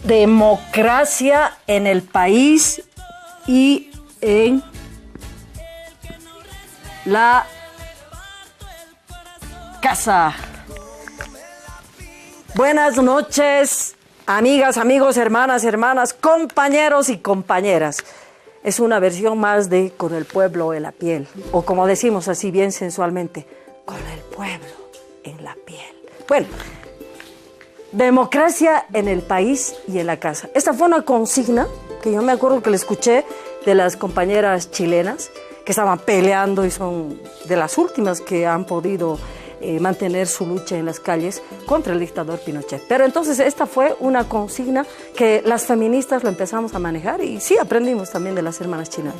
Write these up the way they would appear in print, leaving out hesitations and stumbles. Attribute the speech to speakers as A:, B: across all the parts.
A: democracia en el país y en la casa. Buenas noches, amigas, amigos, hermanas, compañeros y compañeras. Es una versión más de Con el pueblo en la piel, o como decimos así bien sensualmente, con el pueblo en la piel. Bueno, democracia en el país y en la casa. Esta fue una consigna que yo me acuerdo que le escuché de las compañeras chilenas que estaban peleando y son de las últimas que han podido mantener su lucha en las calles contra el dictador Pinochet. Pero entonces esta fue una consigna que las feministas lo empezamos a manejar y sí aprendimos también de las hermanas chilenas.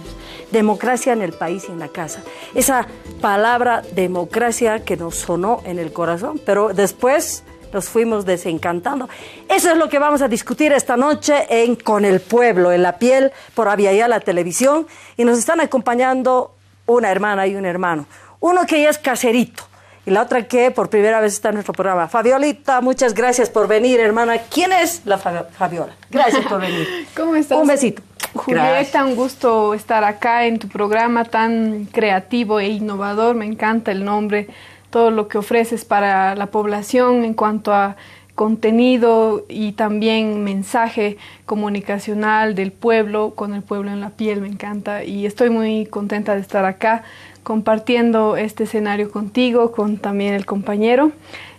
A: Democracia en el país y en la casa. Esa palabra democracia que nos sonó en el corazón, pero después nos fuimos desencantando. Eso es lo que vamos a discutir esta noche en Con el pueblo en la piel por Aviala Televisión, y nos están acompañando una hermana y un hermano. Uno que ya es caserito y la otra que por primera vez está en nuestro programa. Fabiolita, muchas gracias por venir, hermana. ¿Quién es la Fabiola? Gracias por venir.
B: ¿Cómo estás?
A: Un besito.
B: Julieta, gracias. Un gusto estar acá en tu programa tan creativo e innovador. Me encanta el nombre, todo lo que ofreces para la población en cuanto a contenido y también mensaje comunicacional del pueblo, con el pueblo en la piel. Me encanta y estoy muy contenta de estar acá compartiendo este escenario contigo, con también el compañero,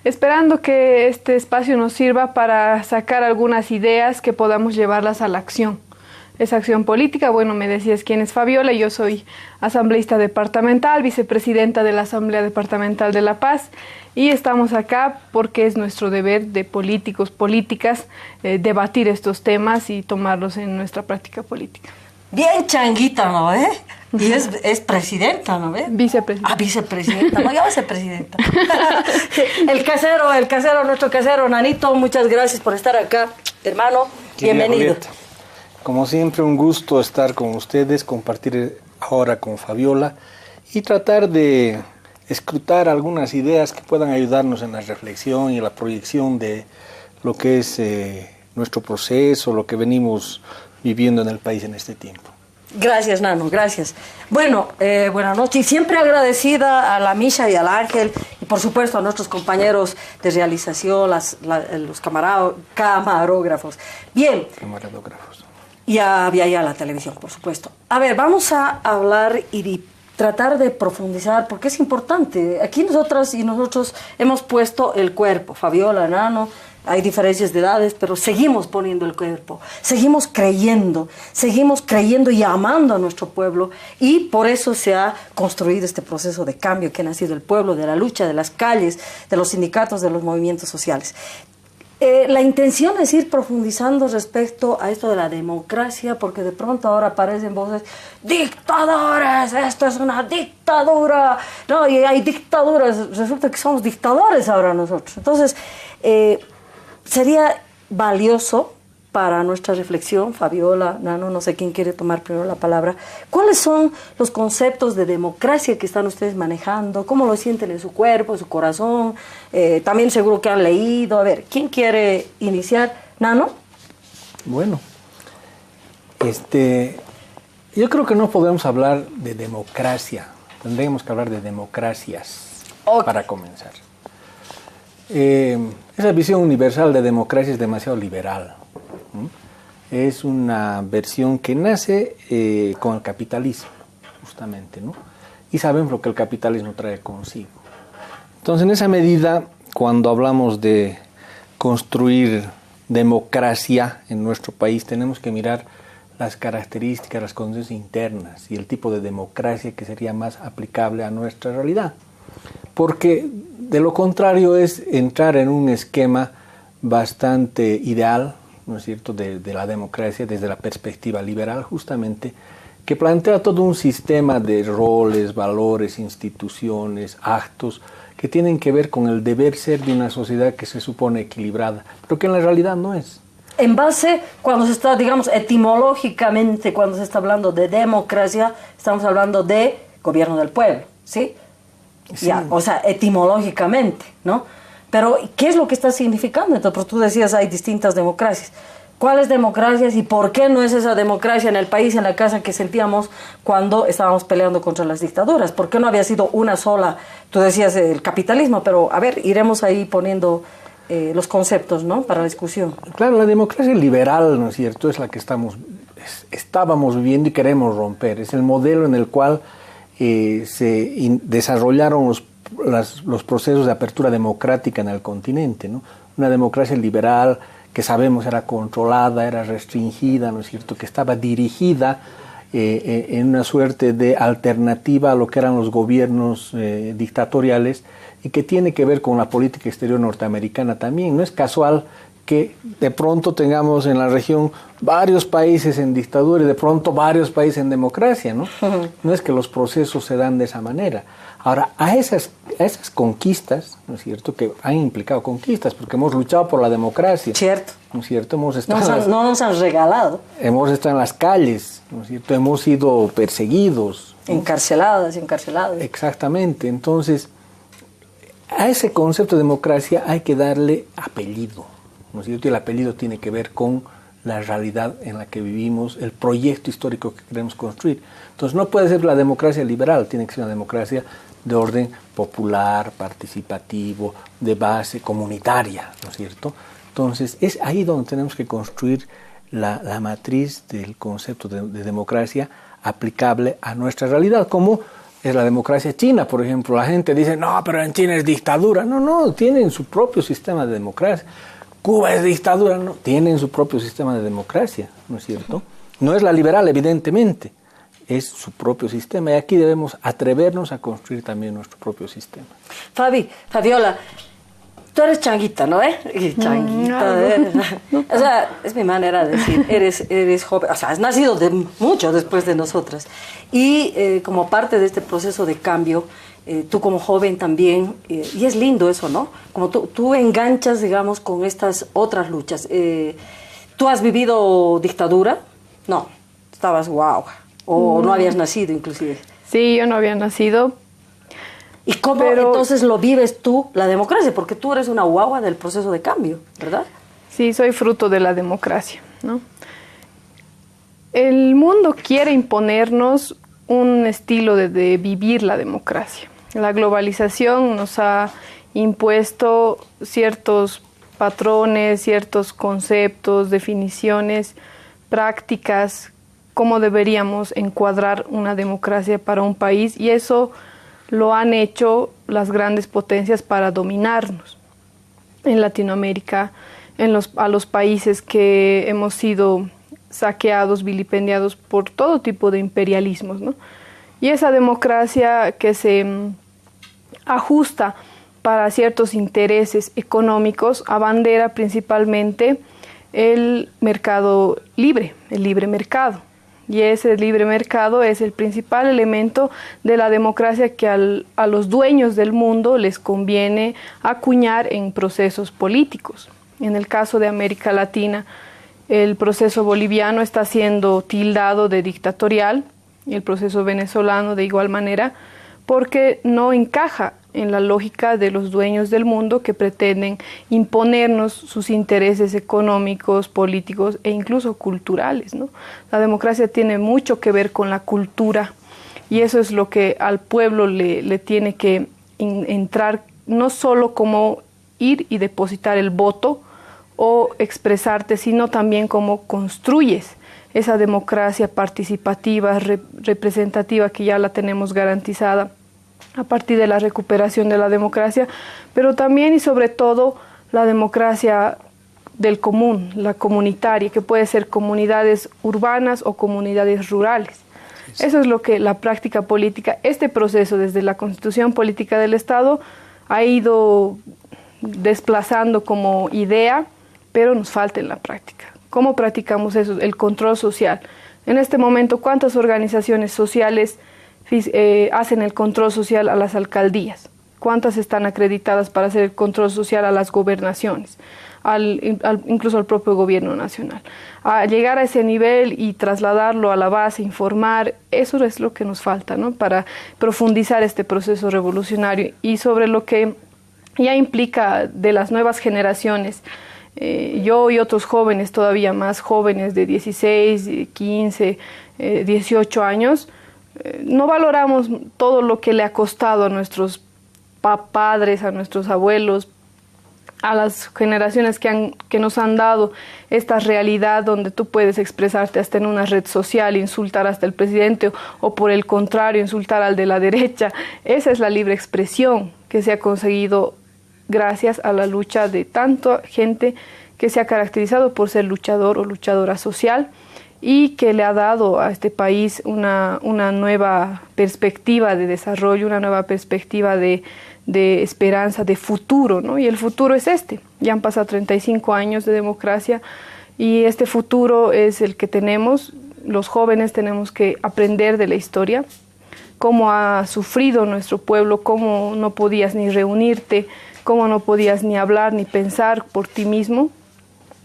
B: esperando que este espacio nos sirva para sacar algunas ideas que podamos llevarlas a la acción. Esa acción política, bueno, me decías quién es Fabiola, yo soy asambleísta departamental, vicepresidenta de la Asamblea Departamental de La Paz, y estamos acá porque es nuestro deber de políticos, políticas, debatir estos temas y tomarlos en nuestra práctica política.
A: Bien changuita, ¿no? Y es presidenta, ¿no ves?
B: Vicepresidenta.
A: Ah, vicepresidenta, no, ya vicepresidenta. El casero, nuestro casero, Nanito, muchas gracias por estar acá, hermano, bienvenido.
C: Julieta, como siempre, un gusto estar con ustedes, compartir ahora con Fabiola y tratar de escrutar algunas ideas que puedan ayudarnos en la reflexión y la proyección de lo que es nuestro proceso, lo que venimos viviendo en el país en este tiempo.
A: Gracias, Nano, gracias. Bueno, buenas noches. Y siempre agradecida a la Misha y al Ángel, y por supuesto a nuestros compañeros de realización, los camarógrafos. Bien.
C: Camarógrafos.
A: Y a la Televisión, por supuesto. A ver, vamos a hablar y tratar de profundizar, porque es importante. Aquí nosotras y nosotros hemos puesto el cuerpo, Fabiola, Nano. Hay diferencias de edades, pero seguimos poniendo el cuerpo, seguimos creyendo y amando a nuestro pueblo, y por eso se ha construido este proceso de cambio que ha nacido el pueblo, de la lucha, de las calles, de los sindicatos, de los movimientos sociales. La intención es ir profundizando respecto a esto de la democracia, porque de pronto ahora aparecen voces, dictadores, esto es una dictadura, no, y hay dictaduras, resulta que somos dictadores ahora nosotros. Entonces, sería valioso para nuestra reflexión, Fabiola, Nano, no sé quién quiere tomar primero la palabra. ¿Cuáles son los conceptos de democracia que están ustedes manejando? ¿Cómo lo sienten en su cuerpo, en su corazón? También seguro que han leído. A ver, ¿quién quiere iniciar? ¿Nano?
C: Bueno, yo creo que no podemos hablar de democracia. Tendríamos que hablar de democracias para comenzar. Esa visión universal de democracia es demasiado liberal. Es una versión que nace con el capitalismo, justamente, ¿no? Y sabemos lo que el capitalismo trae consigo. Entonces, en esa medida, cuando hablamos de construir democracia en nuestro país, tenemos que mirar las características, las condiciones internas y el tipo de democracia que sería más aplicable a nuestra realidad. Porque de lo contrario es entrar en un esquema bastante ideal, ¿no es cierto?, de la democracia desde la perspectiva liberal, justamente, que plantea todo un sistema de roles, valores, instituciones, actos, que tienen que ver con el deber ser de una sociedad que se supone equilibrada, pero que en la realidad no es.
A: En base, cuando se está, digamos, etimológicamente, cuando se está hablando de democracia, estamos hablando de gobierno del pueblo, ¿sí? Sí. Ya, o sea, etimológicamente, ¿no? Pero, ¿qué es lo que está significando? Entonces, tú decías, hay distintas democracias. ¿Cuáles democracias y por qué no es esa democracia en el país, en la casa que sentíamos cuando estábamos peleando contra las dictaduras? ¿Por qué no había sido una sola? Tú decías el capitalismo, pero a ver, iremos ahí poniendo los conceptos, ¿no?, para la discusión.
C: Claro, la democracia liberal, ¿no es cierto?, es la que estábamos viviendo y queremos romper. Es el modelo en el cual se desarrollaron los procesos de apertura democrática en el continente, ¿no? Una democracia liberal que sabemos era controlada, era restringida, ¿no es cierto?, que estaba dirigida en una suerte de alternativa a lo que eran los gobiernos dictatoriales, y que tiene que ver con la política exterior norteamericana también. No es casual que de pronto tengamos en la región varios países en dictadura y de pronto varios países en democracia, ¿no? No es que los procesos se dan de esa manera. Ahora, a esas conquistas, ¿no es cierto?, que han implicado conquistas, porque hemos luchado por la democracia.
A: Cierto.
C: ¿No es cierto? No
A: nos han regalado.
C: Hemos estado en las calles, ¿no es cierto? Hemos sido perseguidos, ¿no?
A: Encarcelados.
C: Exactamente. Entonces, a ese concepto de democracia hay que darle apellido, ¿no es cierto? Y el apellido tiene que ver con la realidad en la que vivimos, el proyecto histórico que queremos construir. Entonces no puede ser la democracia liberal, tiene que ser una democracia de orden popular, participativo, de base comunitaria, ¿no es cierto? Entonces es ahí donde tenemos que construir la matriz del concepto de democracia aplicable a nuestra realidad, como es la democracia china, por ejemplo. La gente dice, no, pero en China es dictadura. No, tienen su propio sistema de democracia. Cuba es dictadura. No, tienen su propio sistema de democracia, ¿no es cierto? No es la liberal, evidentemente, es su propio sistema. Y aquí debemos atrevernos a construir también nuestro propio sistema.
A: Fabiola, tú eres changuita, ¿no? Changuita. O sea, es mi manera de decir, eres joven, o sea, has nacido mucho después de nosotras. Y como parte de este proceso de cambio, tú como joven también, y es lindo eso, ¿no? Como tú enganchas, digamos, con estas otras luchas. ¿Tú has vivido dictadura? No, estabas guau, o no habías nacido inclusive.
B: Sí, yo no había nacido.
A: ¿Y cómo entonces lo vives tú, la democracia? Porque tú eres una guagua del proceso de cambio, ¿verdad?
B: Sí, soy fruto de la democracia, ¿no? El mundo quiere imponernos un estilo de vivir la democracia. La globalización nos ha impuesto ciertos patrones, ciertos conceptos, definiciones, prácticas, cómo deberíamos encuadrar una democracia para un país, y eso lo han hecho las grandes potencias para dominarnos. En Latinoamérica, a los países que hemos sido saqueados, vilipendiados por todo tipo de imperialismos, ¿no? Y esa democracia que se ajusta para ciertos intereses económicos abandera principalmente el mercado libre, el libre mercado. Y ese libre mercado es el principal elemento de la democracia que a los dueños del mundo les conviene acuñar en procesos políticos. En el caso de América Latina, el proceso boliviano está siendo tildado de dictatorial, y el proceso venezolano de igual manera, porque no encaja en la lógica de los dueños del mundo que pretenden imponernos sus intereses económicos, políticos e incluso culturales, ¿no? La democracia tiene mucho que ver con la cultura, y eso es lo que al pueblo le tiene que entrar, no solo como ir y depositar el voto o expresarte, sino también cómo construyes esa democracia participativa, representativa, que ya la tenemos garantizada a partir de la recuperación de la democracia, pero también y sobre todo la democracia del común, la comunitaria, que puede ser comunidades urbanas o comunidades rurales. Sí. Eso es lo que la práctica política, este proceso desde la Constitución Política del Estado ha ido desplazando como idea, pero nos falta en la práctica. ¿Cómo practicamos eso? El control social. En este momento, ¿cuántas organizaciones sociales hacen el control social a las alcaldías? ¿Cuántas están acreditadas para hacer el control social a las gobernaciones? Incluso al propio gobierno nacional. A llegar a ese nivel y trasladarlo a la base, informar, eso es lo que nos falta, ¿no? Para profundizar este proceso revolucionario, y sobre lo que ya implica de las nuevas generaciones yo y otros jóvenes, todavía más jóvenes de 16, 15, 18 años, no valoramos todo lo que le ha costado a nuestros padres, a nuestros abuelos, a las generaciones que nos han dado esta realidad donde tú puedes expresarte hasta en una red social, insultar hasta el presidente o por el contrario insultar al de la derecha. Esa es la libre expresión que se ha conseguido gracias a la lucha de tanta gente que se ha caracterizado por ser luchador o luchadora social y que le ha dado a este país una nueva perspectiva de desarrollo, una nueva perspectiva de esperanza, de futuro, ¿no? Y el futuro es este. Ya han pasado 35 años de democracia y este futuro es el que tenemos. Los jóvenes tenemos que aprender de la historia, cómo ha sufrido nuestro pueblo, cómo no podías ni reunirte, cómo no podías ni hablar ni pensar por ti mismo.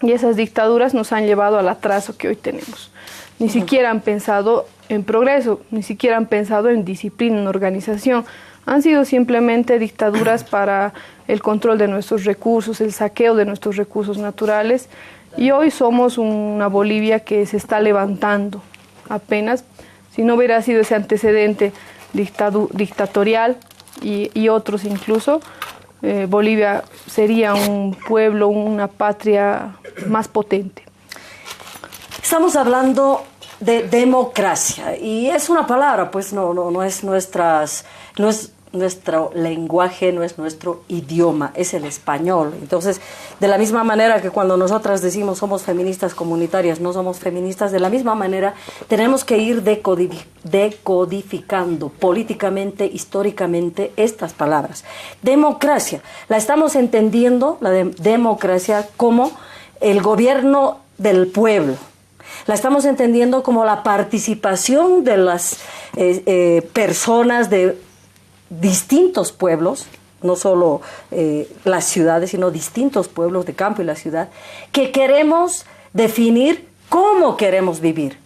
B: Y esas dictaduras nos han llevado al atraso que hoy tenemos. Ni siquiera han pensado en progreso, ni siquiera han pensado en disciplina, en organización. Han sido simplemente dictaduras para el control de nuestros recursos, el saqueo de nuestros recursos naturales. Y hoy somos una Bolivia que se está levantando apenas. Si no hubiera sido ese antecedente dictatorial y otros incluso, Bolivia sería un pueblo, una patria más potente.
A: Estamos hablando de democracia y es una palabra, pues no es nuestro lenguaje, no es nuestro idioma, es el español. Entonces, de la misma manera que cuando nosotras decimos somos feministas comunitarias, no somos feministas, de la misma manera tenemos que ir decodificando políticamente, históricamente estas palabras. Democracia, la estamos entendiendo, la democracia, como el gobierno del pueblo. La estamos entendiendo como la participación de las personas de distintos pueblos, no solo las ciudades, sino distintos pueblos de campo y la ciudad, que queremos definir cómo queremos vivir,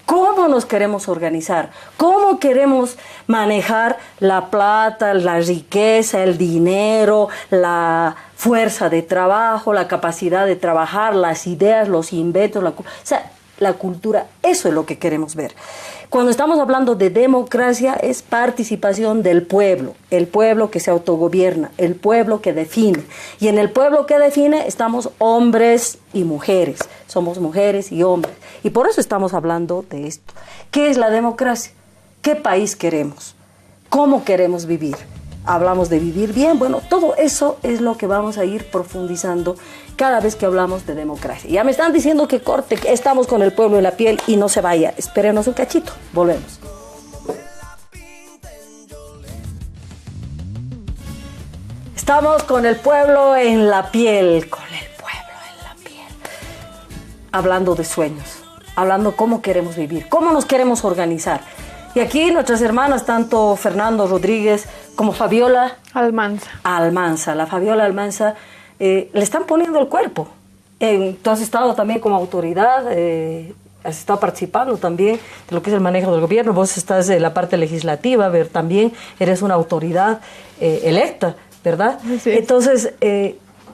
A: cómo nos queremos organizar, cómo queremos manejar la plata, la riqueza, el dinero, la fuerza de trabajo, la capacidad de trabajar, las ideas, los inventos, la cultura. Eso es lo que queremos ver. Cuando estamos hablando de democracia, es participación del pueblo, el pueblo que se autogobierna, el pueblo que define. Y en el pueblo que define estamos hombres y mujeres, somos mujeres y hombres. Y por eso estamos hablando de esto. ¿Qué es la democracia? ¿Qué país queremos? ¿Cómo queremos vivir? Hablamos de vivir bien, bueno, todo eso es lo que vamos a ir profundizando cada vez que hablamos de democracia. Ya me están diciendo que corte, que estamos con el pueblo en la piel y no se vaya. Espérenos un cachito, volvemos. Estamos con el pueblo en la piel, con el pueblo en la piel. Hablando de sueños, hablando cómo queremos vivir, cómo nos queremos organizar. Y aquí nuestras hermanas, tanto Fernando Rodríguez como Fabiola Almanza. La Fabiola Almanza le están poniendo el cuerpo. Tú has estado también como autoridad, has estado participando también de lo que es el manejo del gobierno. Vos estás en la parte legislativa, también eres una autoridad electa, ¿verdad? Sí. Entonces,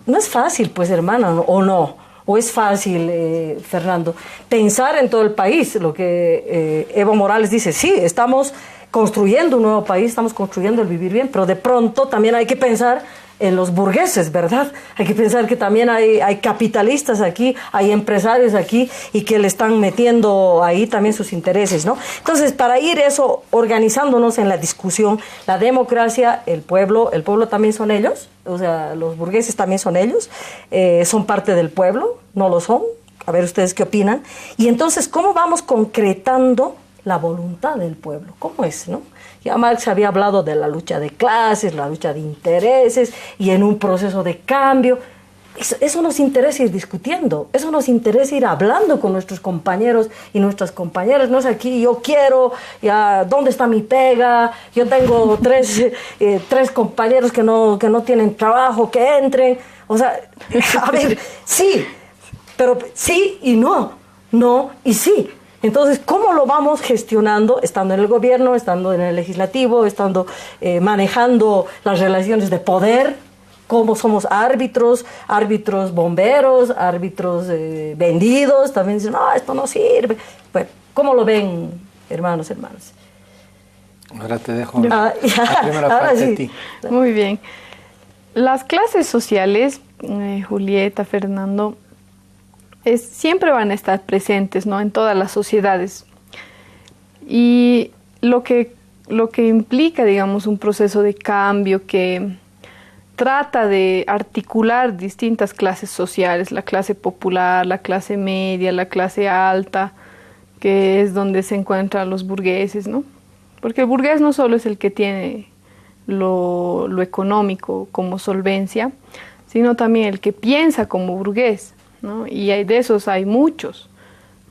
A: no es fácil, pues, hermana, ¿o no? ¿O es fácil, Fernando, pensar en todo el país? Lo que Evo Morales dice, sí, estamos construyendo un nuevo país, estamos construyendo el vivir bien, pero de pronto también hay que pensar en los burgueses, ¿verdad? Hay que pensar que también hay capitalistas aquí, hay empresarios aquí y que le están metiendo ahí también sus intereses, ¿no? Entonces, para ir eso, organizándonos en la discusión, la democracia, el pueblo también son ellos, o sea, los burgueses también son ellos, son parte del pueblo, no lo son, a ver ustedes qué opinan, y entonces, ¿cómo vamos concretando la voluntad del pueblo? ¿Cómo es, no? Ya Marx había hablado de la lucha de clases, la lucha de intereses, y en un proceso de cambio. Eso nos interesa ir discutiendo, eso nos interesa ir hablando con nuestros compañeros y nuestras compañeras. No es aquí, yo quiero, ya, ¿dónde está mi pega? Yo tengo tres compañeros que no tienen trabajo, que entren. O sea, a ver, sí, pero sí y no y sí. Entonces, ¿cómo lo vamos gestionando estando en el gobierno, estando en el legislativo, estando manejando las relaciones de poder cómo somos árbitros, bomberos, árbitros vendidos, también dicen, no, esto no sirve. Bueno, ¿cómo lo ven, hermanos?
C: Ahora te dejo la primera
A: ahora
C: parte
A: sí.
C: a ti.
B: Muy bien. Las clases sociales, Julieta, Fernando, siempre van a estar presentes, ¿no?, en todas las sociedades. Y lo que implica, digamos, un proceso de cambio que trata de articular distintas clases sociales, la clase popular, la clase media, la clase alta, que es donde se encuentran los burgueses, ¿no? Porque el burgués no solo es el que tiene lo económico como solvencia, sino también el que piensa como burgués, ¿no? Y de esos hay muchos,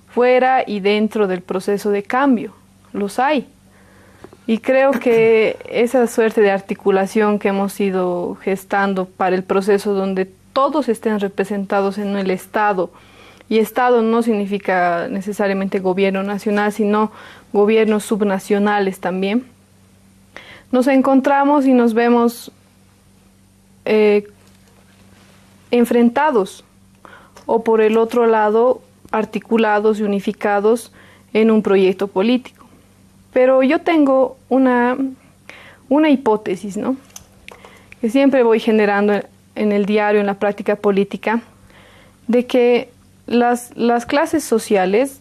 B: fuera y dentro del proceso de cambio, los hay. Y creo que esa suerte de articulación que hemos ido gestando para el proceso donde todos estén representados en el Estado, y Estado no significa necesariamente gobierno nacional, sino gobiernos subnacionales también, nos encontramos y nos vemos enfrentados, o por el otro lado, articulados y unificados en un proyecto político. Pero yo tengo una hipótesis, ¿no?, que siempre voy generando en el diario, en la práctica política, de que las clases sociales,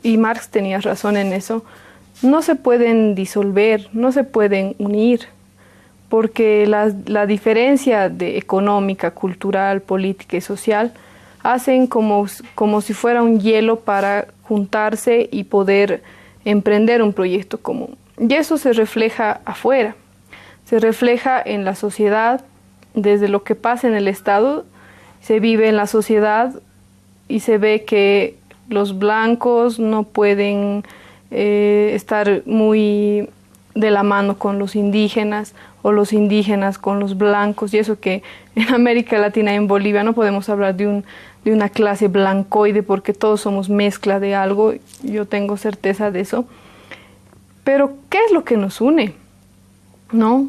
B: y Marx tenía razón en eso, no se pueden disolver, no se pueden unir, porque la diferencia económica, cultural, política y social hacen como si fuera un hielo para juntarse y poder emprender un proyecto común. Y eso se refleja afuera, se refleja en la sociedad, desde lo que pasa en el Estado, se vive en la sociedad y se ve que los blancos no pueden estar muy de la mano con los indígenas, o los indígenas con los blancos, y eso que en América Latina y en Bolivia no podemos hablar de una clase blancoide, porque todos somos mezcla de algo, yo tengo certeza de eso. Pero, ¿qué es lo que nos une? ¿No?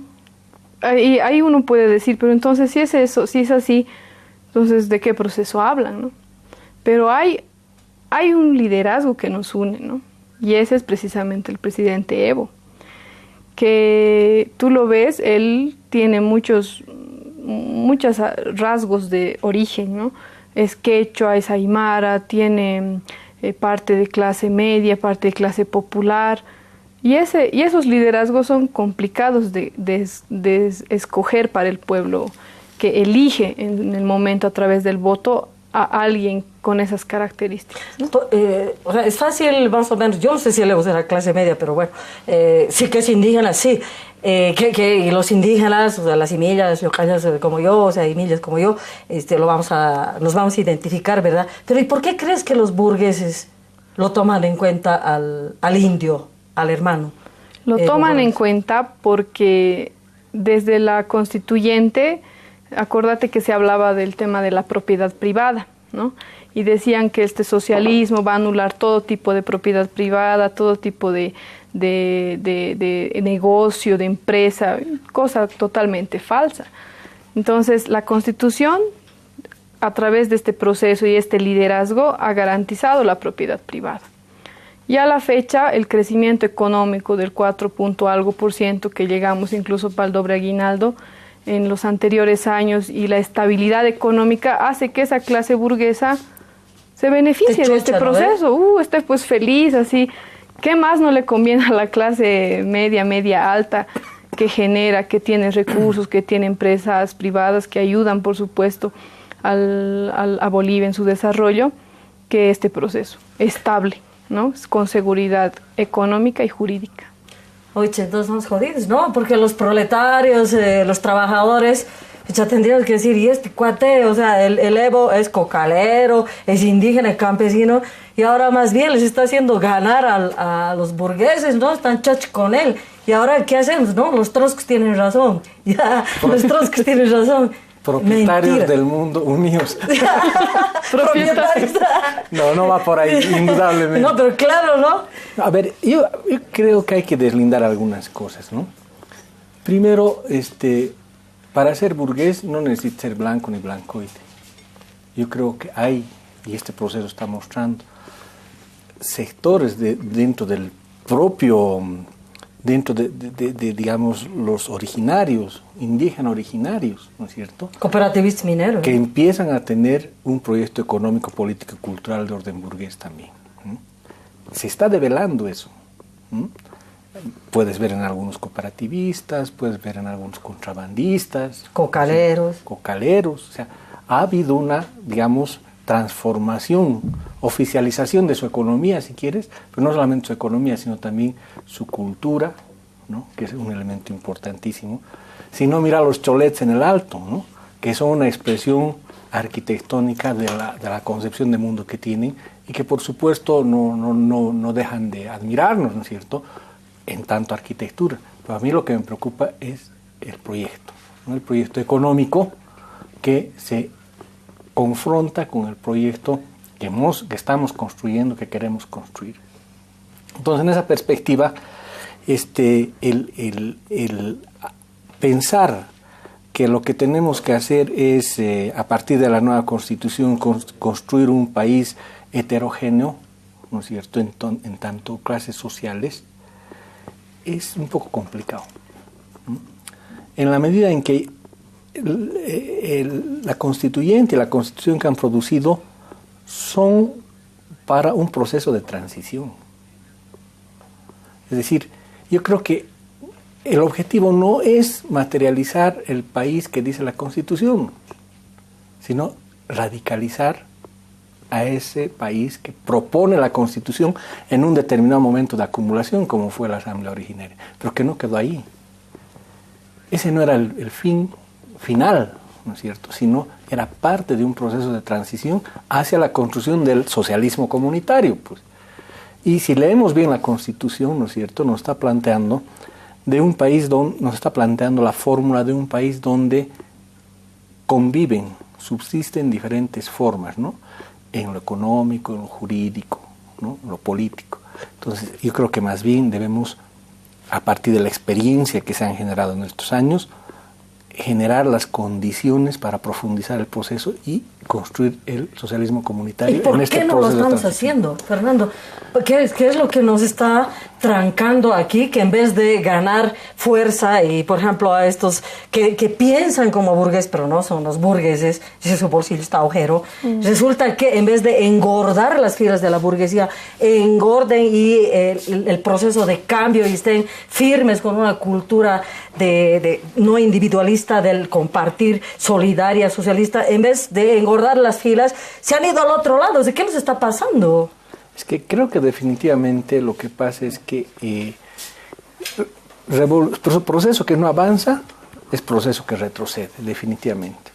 B: Ahí uno puede decir, pero entonces si es eso, si es así, entonces ¿de qué proceso hablan, no? Pero hay un liderazgo que nos une, ¿no? Y ese es precisamente el presidente Evo, que tú lo ves, él tiene muchos rasgos de origen, ¿no? Es quechua, es aymara, tiene parte de clase media, parte de clase popular, y esos liderazgos son complicados de escoger para el pueblo que elige en el momento a través del voto a alguien con esas características, ¿no?
A: O sea, es fácil más o menos, yo no sé si Evo será clase media, pero bueno, sí que es indígena, sí, que los indígenas, o sea, las imillas, yocayas como yo, o sea, imillas como yo, nos vamos a identificar, ¿verdad? Pero ¿y por qué crees que los burgueses lo toman en cuenta al indio, al hermano?
B: Lo toman en cuenta porque desde la constituyente, acordate que se hablaba del tema de la propiedad privada, ¿no? Y decían que este socialismo va a anular todo tipo de propiedad privada, todo tipo de negocio, de empresa, cosa totalmente falsa. Entonces, la Constitución, a través de este proceso y este liderazgo, ha garantizado la propiedad privada. Y a la fecha, el crecimiento económico del 4 punto algo % que llegamos incluso para el doble aguinaldo en los anteriores años, y la estabilidad económica hace que esa clase burguesa se beneficie de este proceso, esté pues feliz, así. ¿Qué más no le conviene a la clase media alta, que genera, que tiene recursos, que tiene empresas privadas que ayudan, por supuesto, a Bolivia en su desarrollo, que este proceso estable, ¿no? Con seguridad económica y jurídica?
A: Oye, entonces estamos jodidos, ¿no? Porque los proletarios, los trabajadores, ya tendrían que decir, y este cuate, o sea, el Evo es cocalero, es indígena, es campesino, y ahora más bien les está haciendo ganar a los burgueses, ¿no? Están chach con él. Y ahora, ¿qué hacemos, no? Los troscos tienen razón. Ya, los troscos tienen razón.
C: Propietarios
A: Mentira.
C: del mundo unidos.
A: Propietarios.
C: No va por ahí, indudablemente.
A: No, pero claro, ¿no?
C: A ver, yo creo que hay que deslindar algunas cosas, ¿no? Primero, para ser burgués no necesita ser blanco ni blancoide. Yo creo que hay, y este proceso está mostrando, sectores dentro del propio, dentro de, digamos, los originarios, indígenas originarios, ¿no es cierto?
A: Cooperativistas mineros.
C: Que empiezan a tener un proyecto económico, político y cultural de orden burgués también. Se está develando eso. Puedes ver en algunos cooperativistas, puedes ver en algunos contrabandistas.
A: Cocaleros.
C: ¿Sí? Cocaleros. O sea, ha habido una, digamos, transformación, oficialización de su economía, si quieres, pero no solamente su economía, sino también su cultura, ¿no? Que es un elemento importantísimo. Sino mira los cholets en el alto, ¿no? Que son una expresión arquitectónica de la concepción de mundo que tienen y que por supuesto no dejan de admirarnos, ¿no es cierto?, en tanto arquitectura. Pero a mí lo que me preocupa es el proyecto, ¿no? El proyecto económico que se confronta con el proyecto que estamos construyendo, que queremos construir. Entonces, en esa perspectiva, el pensar que lo que tenemos que hacer es, a partir de la nueva Constitución, construir un país heterogéneo, ¿no es cierto?, en tanto clases sociales, es un poco complicado. En la medida en que la constituyente y la constitución que han producido son para un proceso de transición. Es decir, yo creo que el objetivo no es materializar el país que dice la Constitución, sino radicalizar a ese país que propone la Constitución en un determinado momento de acumulación, como fue la Asamblea originaria, pero que no quedó ahí. Ese no era el fin final, ¿no es cierto?, sino era parte de un proceso de transición hacia la construcción del socialismo comunitario, pues. Y si leemos bien la Constitución, ¿no es cierto?, nos está planteando la fórmula de un país donde conviven, subsisten diferentes formas, ¿no?, en lo económico, en lo jurídico, ¿no?, en lo político. Entonces, yo creo que más bien debemos, a partir de la experiencia que se han generado en estos años, generar las condiciones para profundizar el proceso y construir el socialismo comunitario.
A: ¿Y por qué no lo estamos haciendo, Fernando? ¿Qué es lo que nos está trancando aquí? Que en vez de ganar fuerza y, por ejemplo, a estos que piensan como burgueses, pero no son los burgueses, si su bolsillo está agujero, resulta que en vez de engordar las filas de la burguesía, engorden y el proceso de cambio y estén firmes con una cultura de no individualista, del compartir, solidaria, socialista, en vez de engordar las filas, se han ido al otro lado. ¿De qué les está pasando?
C: Es que creo que definitivamente lo que pasa es que proceso que no avanza es proceso que retrocede, definitivamente.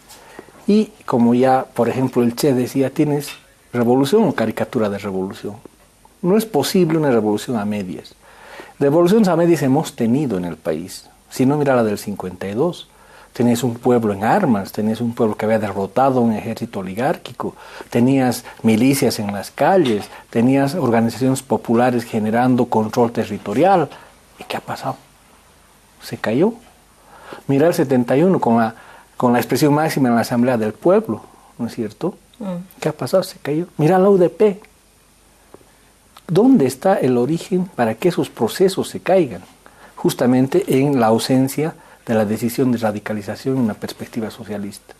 C: Y como ya, por ejemplo, el Che decía, tienes revolución o caricatura de revolución. No es posible una revolución a medias. Revoluciones a medias hemos tenido en el país. Si no, mira la del 52. Tenías un pueblo en armas, tenías un pueblo que había derrotado a un ejército oligárquico, tenías milicias en las calles, tenías organizaciones populares generando control territorial. ¿Y qué ha pasado? Se cayó. Mira el 71 con la expresión máxima en la Asamblea del Pueblo, ¿no es cierto? ¿Qué ha pasado? Se cayó. Mira la UDP. ¿Dónde está el origen para que esos procesos se caigan? Justamente en la ausencia de la decisión de radicalización en una perspectiva socialista.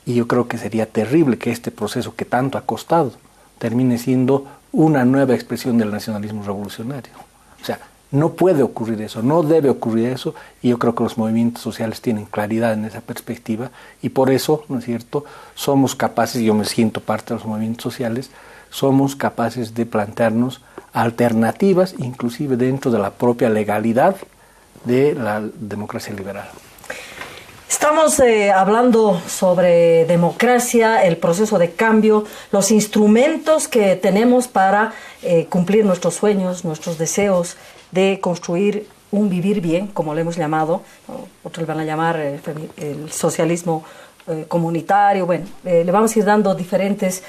C: Y yo creo que sería terrible que este proceso que tanto ha costado termine siendo una nueva expresión del nacionalismo revolucionario. O sea, no puede ocurrir eso, no debe ocurrir eso, y yo creo que los movimientos sociales tienen claridad en esa perspectiva, y por eso, ¿no es cierto?, somos capaces, yo me siento parte de los movimientos sociales, somos capaces de plantearnos alternativas, inclusive dentro de la propia legalidad de la democracia liberal.
A: Estamos hablando sobre democracia, el proceso de cambio, los instrumentos que tenemos para cumplir nuestros sueños, nuestros deseos de construir un vivir bien, como le hemos llamado, ¿no? Otros van a llamar el socialismo comunitario. Bueno, le vamos a ir dando diferentes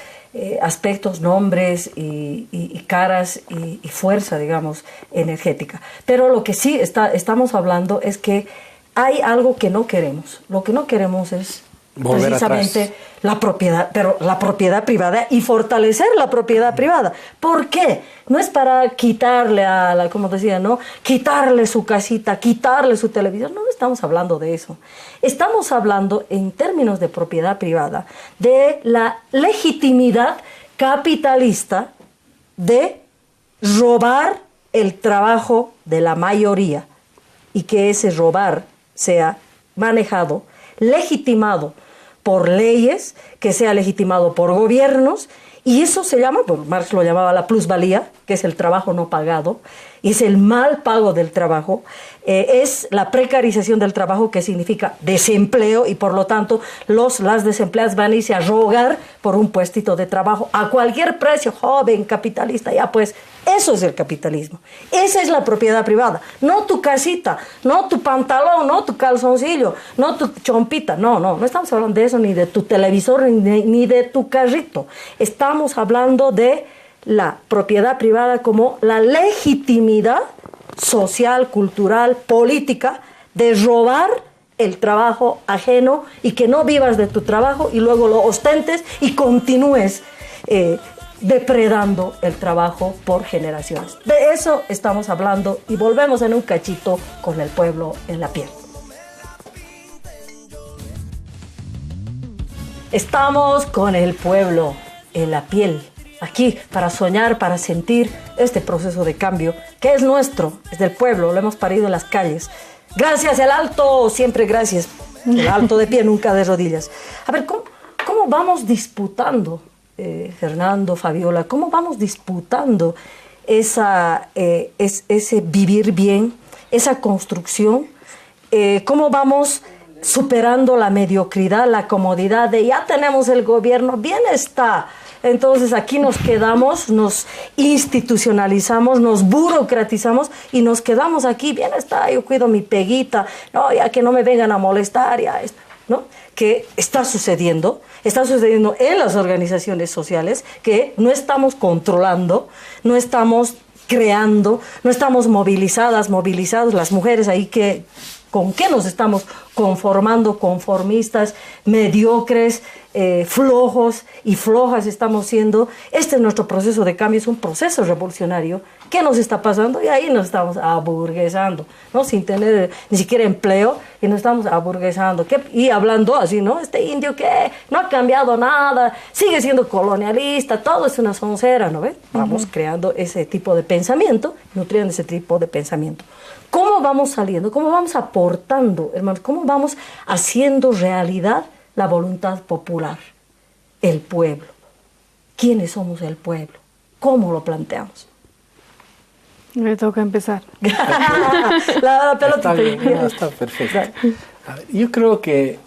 A: aspectos, nombres y caras y fuerza, digamos, energética. Pero lo que sí estamos hablando es que hay algo que no queremos. Lo que no queremos es
C: volver
A: precisamente
C: atrás.
A: La propiedad, pero la propiedad privada y fortalecer la propiedad privada. ¿Por qué? No es para quitarle como decía, ¿no? Quitarle su casita, quitarle su televisor. No estamos hablando de eso. Estamos hablando en términos de propiedad privada de la legitimidad capitalista de robar el trabajo de la mayoría y que ese robar sea manejado, legitimado por leyes, que sea legitimado por gobiernos, y eso se llama, bueno, Marx lo llamaba la plusvalía, que es el trabajo no pagado, y es el mal pago del trabajo, es la precarización del trabajo, que significa desempleo, y por lo tanto las desempleadas van a irse a rogar por un puestito de trabajo a cualquier precio, joven, capitalista, ya pues, eso es el capitalismo. Esa es la propiedad privada, no tu casita, no tu pantalón, no tu calzoncillo, no tu chompita, no estamos hablando de eso, ni de tu televisor, ni de tu carrito. Estamos hablando de la propiedad privada como la legitimidad social, cultural, política de robar el trabajo ajeno y que no vivas de tu trabajo y luego lo ostentes y continúes depredando el trabajo por generaciones. De eso estamos hablando y volvemos en un cachito con el pueblo en la piel. Estamos con el pueblo en la piel, aquí para soñar, para sentir este proceso de cambio que es nuestro, es del pueblo, lo hemos parido en las calles. Gracias, el alto, siempre gracias. El alto de pie, nunca de rodillas. A ver, ¿cómo vamos disputando, Fernando, Fabiola, cómo vamos disputando ese vivir bien, esa construcción? ¿Cómo vamos superando la mediocridad, la comodidad de ya tenemos el gobierno, bien está? Entonces aquí nos quedamos, nos institucionalizamos, nos burocratizamos y nos quedamos aquí, bien está, yo cuido mi peguita, no, ya que no me vengan a molestar, ya está, ¿no? Que está sucediendo en las organizaciones sociales, que no estamos controlando, no estamos creando, no estamos movilizados, las mujeres ahí que... ¿Con qué nos estamos conformando? Conformistas, mediocres, flojos y flojas estamos siendo. Este es nuestro proceso de cambio, es un proceso revolucionario. ¿Qué nos está pasando? Y ahí nos estamos aburguesando, ¿no? Sin tener ni siquiera empleo, y nos estamos aburguesando. Y hablando así, ¿no? Este indio que no ha cambiado nada, sigue siendo colonialista, todo es una soncera, ¿no ven? Vamos creando ese tipo de pensamiento, nutriendo ese tipo de pensamiento. ¿Cómo vamos saliendo? ¿Cómo vamos aportando, hermanos? ¿Cómo vamos haciendo realidad la voluntad popular? El pueblo. ¿Quiénes somos el pueblo? ¿Cómo lo planteamos?
B: Me toca empezar.
A: La pelota
C: está bien, está perfecto. A ver, yo creo que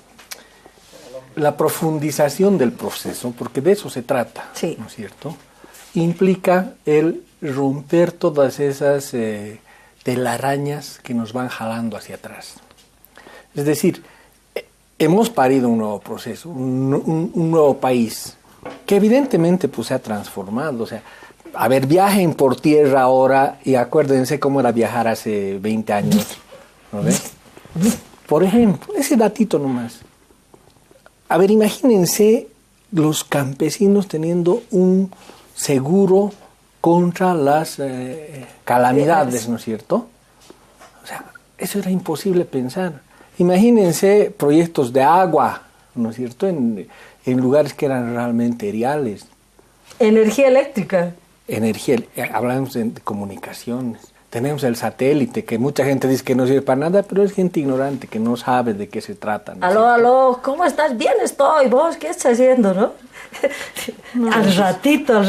C: la profundización del proceso, porque de eso se trata,
A: sí,
C: ¿no es cierto?, implica el romper todas esas... telarañas que nos van jalando hacia atrás. Es decir, hemos parido un nuevo proceso, un nuevo país, que evidentemente pues, se ha transformado. O sea, a ver, viajen por tierra ahora y acuérdense cómo era viajar hace 20 años. ¿No ves? Por ejemplo, ese datito nomás. A ver, imagínense los campesinos teniendo un seguro contra las calamidades, ¿no es cierto? O sea, eso era imposible pensar. Imagínense proyectos de agua, ¿no es cierto?, en lugares que eran realmente reales.
A: Energía eléctrica.
C: Hablamos de comunicaciones. Tenemos el satélite, que mucha gente dice que no sirve para nada, pero es gente ignorante, que no sabe de qué se trata. ¿No?
A: Aló, ¿cómo estás? Bien estoy. ¿Vos qué estás haciendo, no? Al ratito...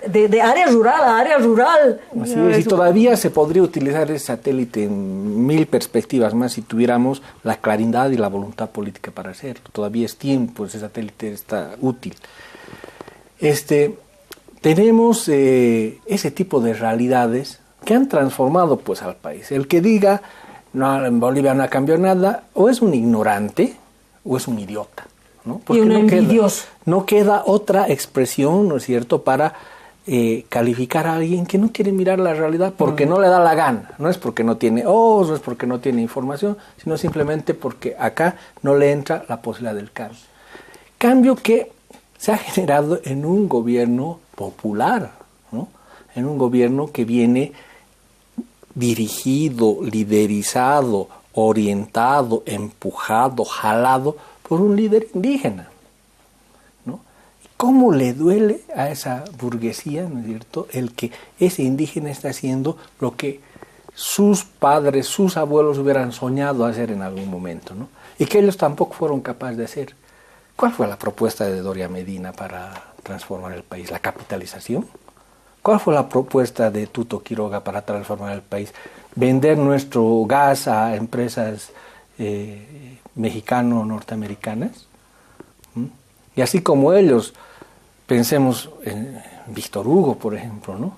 A: De área rural a área rural.
C: Así es, y todavía se podría utilizar ese satélite en 1000 perspectivas más si tuviéramos la claridad y la voluntad política para hacerlo. Todavía es tiempo, ese satélite está útil. Tenemos ese tipo de realidades que han transformado pues al país. El que diga, no, en Bolivia no ha cambiado nada, o es un ignorante o es un idiota, ¿no? Porque
A: y un envidioso.
C: No queda otra expresión, ¿no es cierto?, para calificar a alguien que no quiere mirar la realidad porque no le da la gana. No es porque no tiene ojos, no es porque no tiene información, sino simplemente porque acá no le entra la posibilidad del cambio. Cambio que se ha generado en un gobierno popular, ¿no? En un gobierno que viene dirigido, liderizado, orientado, empujado, jalado por un líder indígena. ¿Cómo le duele a esa burguesía, ¿no es cierto?, el que ese indígena está haciendo lo que sus padres, sus abuelos hubieran soñado hacer en algún momento, ¿no? Y que ellos tampoco fueron capaces de hacer. ¿Cuál fue la propuesta de Doria Medina para transformar el país? ¿La capitalización? ¿Cuál fue la propuesta de Tuto Quiroga para transformar el país? ¿Vender nuestro gas a empresas mexicano-norteamericanas? Y así como ellos, pensemos en Víctor Hugo, por ejemplo, ¿no?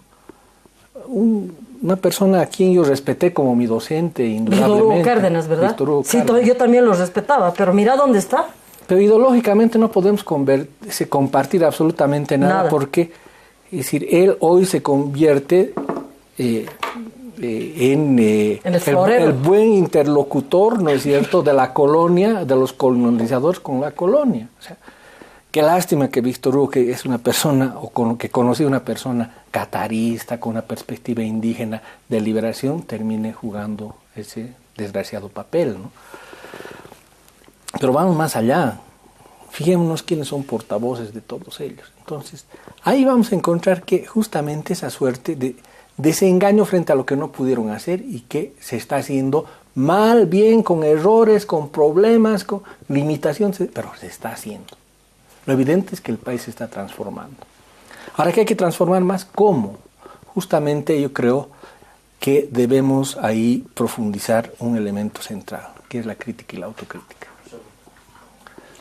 C: Una persona a quien yo respeté como mi docente, indudablemente.
A: Víctor Hugo Cárdenas, ¿verdad?
C: Víctor Hugo
A: sí,
C: Cárdenas.
A: Yo también lo respetaba, pero mira dónde está.
C: Pero ideológicamente no podemos compartir absolutamente nada, porque, es decir, él hoy se convierte en el buen interlocutor, ¿no es cierto?, de la colonia, de los colonizadores con la colonia. O sea, qué lástima que Víctor Hugo, que es una persona, que conocí una persona catarista, con una perspectiva indígena de liberación, termine jugando ese desgraciado papel, ¿no? Pero vamos más allá. Fijémonos quiénes son portavoces de todos ellos. Entonces, ahí vamos a encontrar que justamente esa suerte de desengaño frente a lo que no pudieron hacer y que se está haciendo mal, bien, con errores, con problemas, con limitaciones, pero se está haciendo. Lo evidente es que el país se está transformando. Ahora, ¿qué hay que transformar más? ¿Cómo? Justamente yo creo que debemos ahí profundizar un elemento central, que es la crítica y la autocrítica.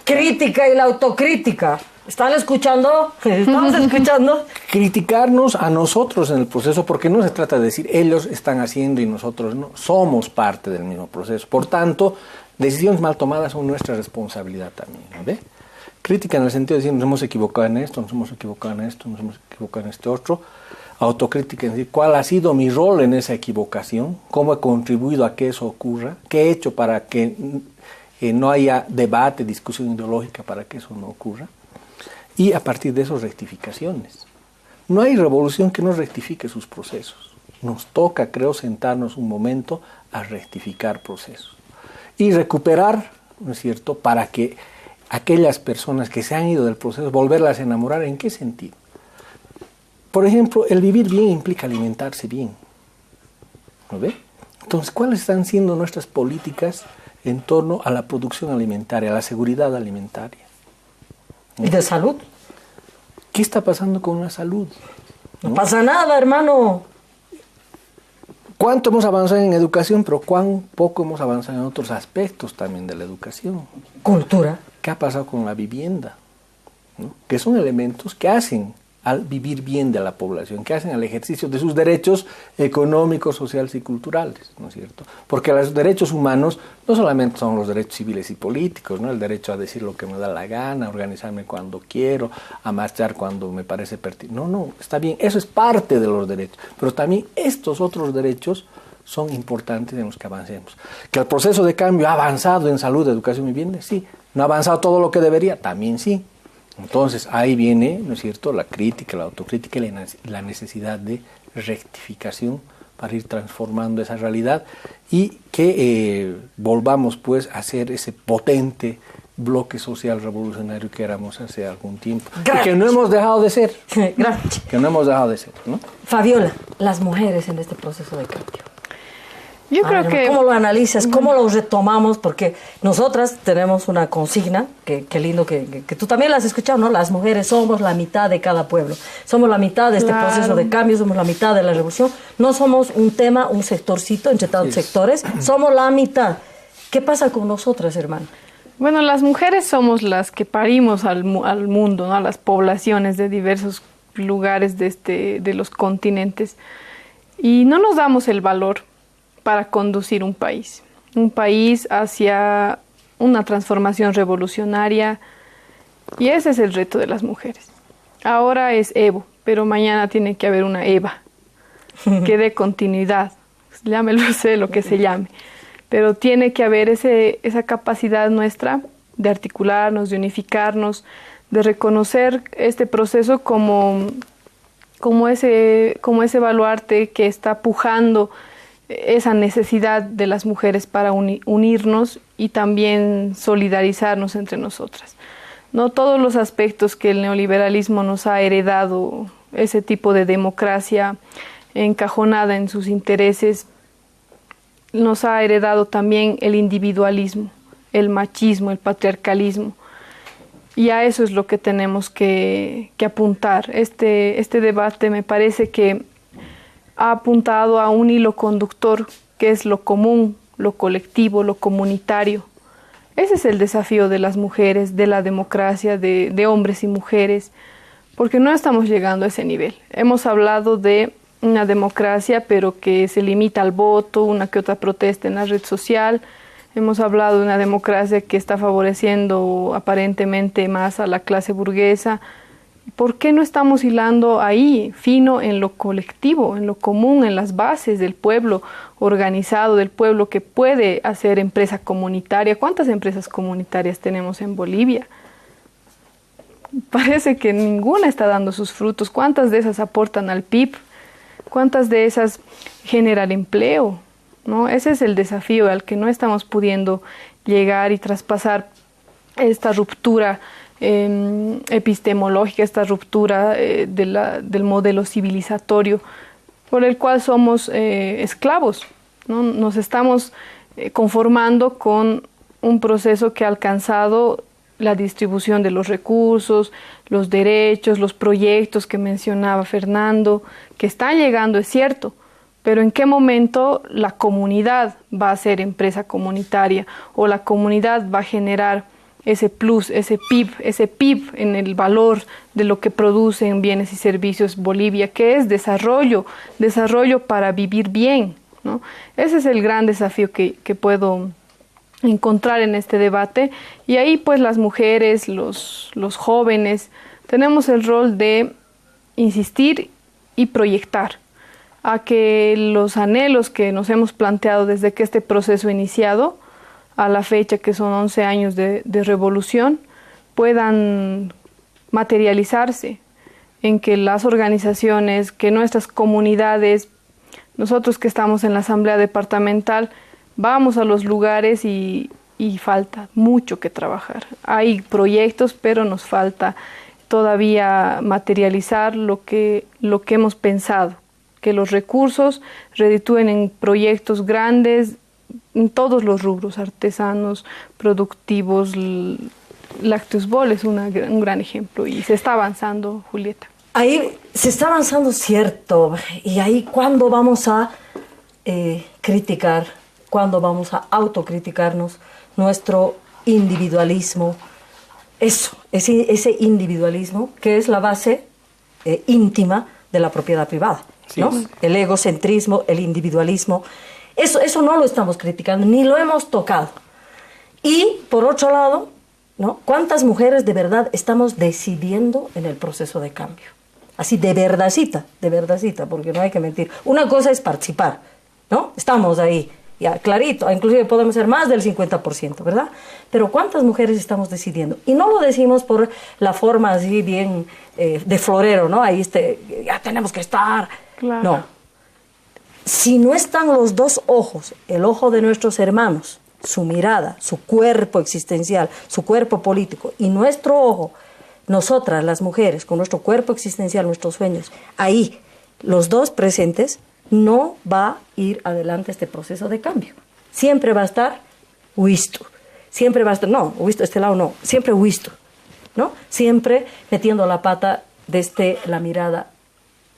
A: Crítica y la autocrítica. ¿Están escuchando? ¿Estamos escuchando?
C: Criticarnos a nosotros en el proceso, porque no se trata de decir ellos están haciendo y nosotros no. Somos parte del mismo proceso. Por tanto, decisiones mal tomadas son nuestra responsabilidad también, ¿ve? Crítica en el sentido de decir nos hemos equivocado en esto, nos hemos equivocado en esto, nos hemos equivocado en este otro. Autocrítica, es decir, cuál ha sido mi rol en esa equivocación, cómo he contribuido a que eso ocurra, qué he hecho para que no haya debate, discusión ideológica para que eso no ocurra. Y a partir de eso, rectificaciones. No hay revolución que no rectifique sus procesos. Nos toca, creo, sentarnos un momento a rectificar procesos. Y recuperar, ¿no es cierto?, para que aquellas personas que se han ido del proceso, volverlas a enamorar. ¿En qué sentido? Por ejemplo, el vivir bien implica alimentarse bien. ¿No ve? Entonces, ¿cuáles están siendo nuestras políticas en torno a la producción alimentaria, a la seguridad alimentaria?
A: ¿Y de salud?
C: ¿Qué está pasando con la salud?
A: No pasa nada, hermano.
C: ¿Cuánto hemos avanzado en educación, pero cuán poco hemos avanzado en otros aspectos también de la educación?
A: Cultura.
C: ¿Qué ha pasado con la vivienda? ¿No? Que son elementos que hacen al vivir bien de la población, que hacen al ejercicio de sus derechos económicos, sociales y culturales, ¿no es cierto? Porque los derechos humanos no solamente son los derechos civiles y políticos, ¿no? El derecho a decir lo que me da la gana, a organizarme cuando quiero, a marchar cuando me parece pertinente. No, está bien, eso es parte de los derechos, pero también estos otros derechos son importantes en los que avancemos. Que el proceso de cambio ha avanzado en salud, educación y vivienda, sí. No ha avanzado todo lo que debería, también sí. Entonces ahí viene, ¿no es cierto?, la crítica, la autocrítica y la necesidad de rectificación para ir transformando esa realidad y que volvamos pues a ser ese potente bloque social revolucionario que éramos hace algún tiempo. Y que no hemos dejado de ser.
A: Gracias.
C: Que no hemos dejado de ser, ¿no?
A: Fabiola, las mujeres en este proceso de cambio.
B: Yo creo que...
A: ¿Cómo lo analizas? ¿Cómo lo retomamos? Porque nosotras tenemos una consigna, que lindo que tú también la has escuchado, ¿no? Las mujeres somos la mitad de cada pueblo. Somos la mitad de este proceso de cambio, somos la mitad de la revolución. No somos un tema, un sectorcito entre tantos sectores, somos la mitad. ¿Qué pasa con nosotras, hermano?
B: Bueno, las mujeres somos las que parimos al mundo, ¿no? A las poblaciones de diversos lugares de los continentes. Y no nos damos el valor para conducir un país hacia una transformación revolucionaria, y ese es el reto de las mujeres. Ahora es Evo, pero mañana tiene que haber una Eva que dé continuidad, llámelo sé lo que se llame, pero tiene que haber esa capacidad nuestra de articularnos, de unificarnos, de reconocer este proceso como ese baluarte que está pujando esa necesidad de las mujeres para unirnos y también solidarizarnos entre nosotras. No todos los aspectos que el neoliberalismo nos ha heredado, ese tipo de democracia encajonada en sus intereses, nos ha heredado también el individualismo, el machismo, el patriarcalismo. Y a eso es lo que tenemos que apuntar. Este debate me parece que ha apuntado a un hilo conductor que es lo común, lo colectivo, lo comunitario. Ese es el desafío de las mujeres, de la democracia, de hombres y mujeres, porque no estamos llegando a ese nivel. Hemos hablado de una democracia, pero que se limita al voto, una que otra protesta en la red social. Hemos hablado de una democracia que está favoreciendo aparentemente más a la clase burguesa. ¿Por qué no estamos hilando ahí, fino en lo colectivo, en lo común, en las bases del pueblo organizado, del pueblo que puede hacer empresa comunitaria? ¿Cuántas empresas comunitarias tenemos en Bolivia? Parece que ninguna está dando sus frutos. ¿Cuántas de esas aportan al PIB? ¿Cuántas de esas generan empleo? ¿No? Ese es el desafío al que no estamos pudiendo llegar y traspasar esta ruptura epistemológica, esta ruptura del modelo civilizatorio por el cual somos esclavos, ¿no? Nos estamos conformando con un proceso que ha alcanzado la distribución de los recursos, los derechos, los proyectos que mencionaba Fernando, que están llegando, es cierto, pero ¿en qué momento la comunidad va a ser empresa comunitaria o la comunidad va a generar ese plus, ese PIB en el valor de lo que producen bienes y servicios Bolivia, que es desarrollo para vivir bien, ¿no? Ese es el gran desafío que puedo encontrar en este debate, y ahí pues las mujeres, los jóvenes, tenemos el rol de insistir y proyectar a que los anhelos que nos hemos planteado desde que este proceso ha iniciado a la fecha, que son 11 años de revolución, puedan materializarse en que las organizaciones, que nuestras comunidades, nosotros que estamos en la Asamblea Departamental, vamos a los lugares y falta mucho que trabajar. Hay proyectos, pero nos falta todavía materializar lo que hemos pensado, que los recursos reditúen en proyectos grandes, en todos los rubros, artesanos, productivos. Lactus Bol es un gran ejemplo y se está avanzando, Julieta.
A: Ahí se está avanzando, cierto, y ahí cuándo vamos a criticar, cuándo vamos a autocriticarnos nuestro individualismo, ese individualismo que es la base íntima de la propiedad privada, ¿no? Sí. El egocentrismo, el individualismo. Eso no lo estamos criticando, ni lo hemos tocado. Y, por otro lado, ¿no? ¿Cuántas mujeres de verdad estamos decidiendo en el proceso de cambio? Así, de verdadcita, porque no hay que mentir. Una cosa es participar, ¿no? Estamos ahí, ya clarito, inclusive podemos ser más del 50%, ¿verdad? Pero ¿cuántas mujeres estamos decidiendo? Y no lo decimos por la forma así bien de florero, ¿no? Ahí ya tenemos que estar.
B: Claro.
A: No. Si no están los dos ojos, el ojo de nuestros hermanos, su mirada, su cuerpo existencial, su cuerpo político, y nuestro ojo, nosotras las mujeres, con nuestro cuerpo existencial, nuestros sueños, ahí, los dos presentes, no va a ir adelante este proceso de cambio. Siempre va a estar huisto, siempre va a estar, no, huisto este lado no, siempre huisto, ¿no? Siempre metiendo la pata desde la mirada